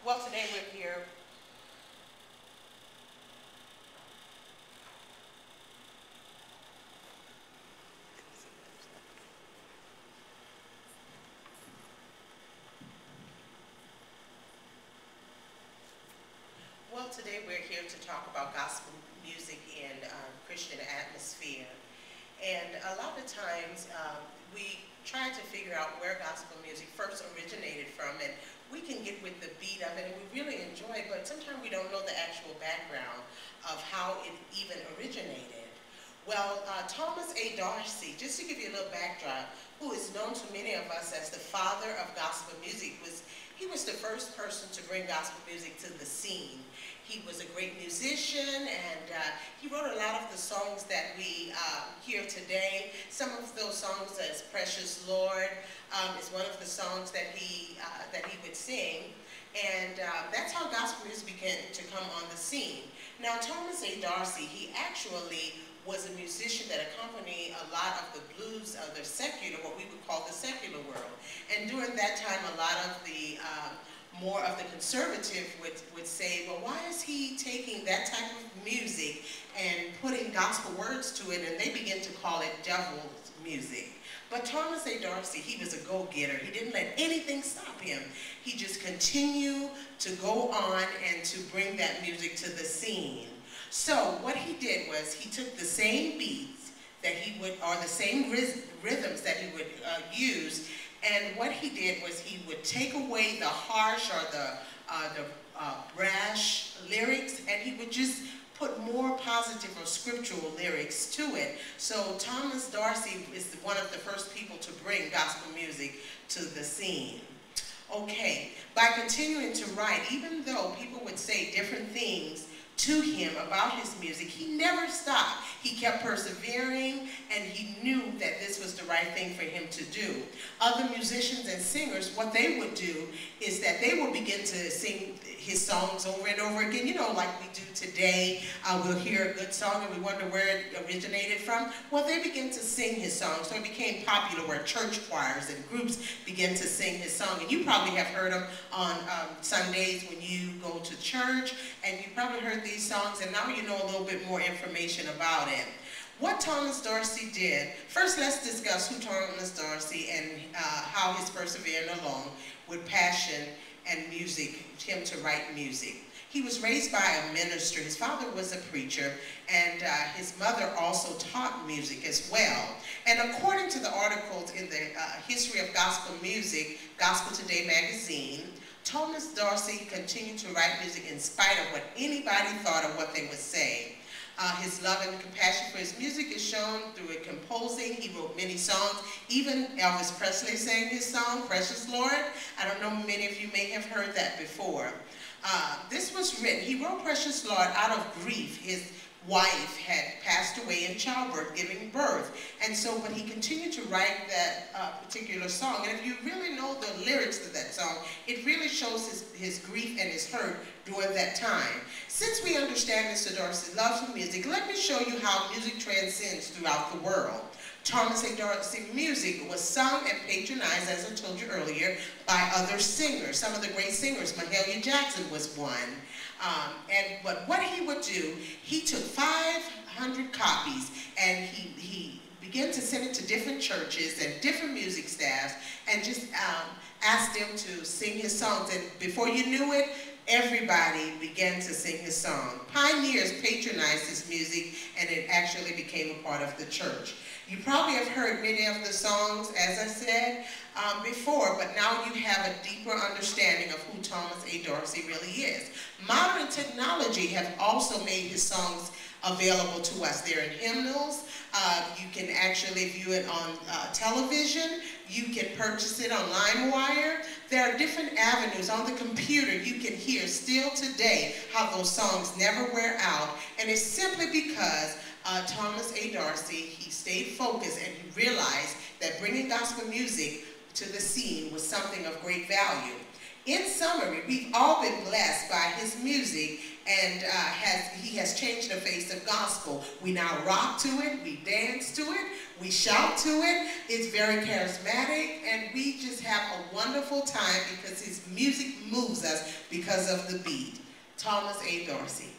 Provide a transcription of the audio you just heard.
Well, today we're here. Well, today we're here to talk about gospel music in Christian atmosphere. And a lot of times we try to figure out where gospel music first originated from, and we can get with the beat of it and we really enjoy it, but sometimes we don't know the actual background of how it even originated. Well, Thomas A. Dorsey, just to give you a little backdrop, who is known to many of us as the father of gospel music, he was the first person to bring gospel music to the scene. He was a great musician, and he wrote a lot of the songs that we hear today. Some of those songs, as Precious Lord, is one of the songs that he would sing. And that's how gospel music began to come on the scene. Now, Thomas A. Dorsey, he actually was a musician that accompanied a lot of the blues of the secular, what we would call the secular world. And during that time, a lot of the more of the conservative would say, well, why is he taking that type of music and putting gospel words to it? And they begin to call it devil's music. But Thomas A. Dorsey, he was a go-getter. He didn't let anything stop him. He just continued to go on and to bring that music to the scene. So what he did was he took the same beats that he would, or the same rhythms that he would use, and what he did was he would take away the harsh or the brash lyrics, and he would just put more positive or scriptural lyrics to it. So Thomas Dorsey is one of the first people to bring gospel music to the scene. Okay, by continuing to write, even though people would say different things to him about his music, he never stopped. He kept persevering, and he knew that this was the right thing for him to do. Other musicians and singers, what they would do is that they would begin to sing his songs over and over again, you know, like we do today. We'll hear a good song and we wonder where it originated from. Well, they begin to sing his song, so it became popular where church choirs and groups began to sing his song. And you probably have heard them on Sundays when you go to church, and you probably heard these songs, and now you know a little bit more information about it. What Thomas Dorsey did, first let's discuss who Thomas Dorsey and how he's persevering along with passion and music, him to write music. He was raised by a minister. His father was a preacher, and his mother also taught music as well. And according to the articles in the History of Gospel Music, Gospel Today magazine, Thomas Dorsey continued to write music in spite of what anybody thought or what they would say. His love and compassion for his music is shown through it composing. He wrote many songs. Even Elvis Presley sang his song, Precious Lord. I don't know, many of you may have heard that before. This was written, he wrote Precious Lord out of grief. His wife had passed away in childbirth, giving birth. And so, but he continued to write that particular song. And if you really know the lyrics to that song, it really shows his grief and his hurt during that time. Since we understand Mr. Dorsey's love for music, let me show you how music transcends throughout the world. Thomas A. Dorsey music was sung and patronized, as I told you earlier, by other singers. Some of the great singers, Mahalia Jackson was one. But what he would do, he took 500 copies and he began to send it to different churches and different music staffs and just asked them to sing his songs. And before you knew it, everybody began to sing his song. Pioneers patronized his music, and it actually became a part of the church. You probably have heard many of the songs, as I said before, but now you have a deeper understanding of who Thomas A. Dorsey really is. Modern technology have also made his songs available to us. They're in hymnals. You can actually view it on television. You can purchase it on LimeWire. There are different avenues on the computer. You can hear still today how those songs never wear out, and it's simply because Thomas A. Dorsey, he stayed focused and he realized that bringing gospel music to the scene was something of great value. In summary, we've all been blessed by his music, and he has changed the face of gospel. We now rock to it, we dance to it, we shout to it. It's very charismatic, and we just have a wonderful time because his music moves moves us because of the beat. Thomas A. Dorsey.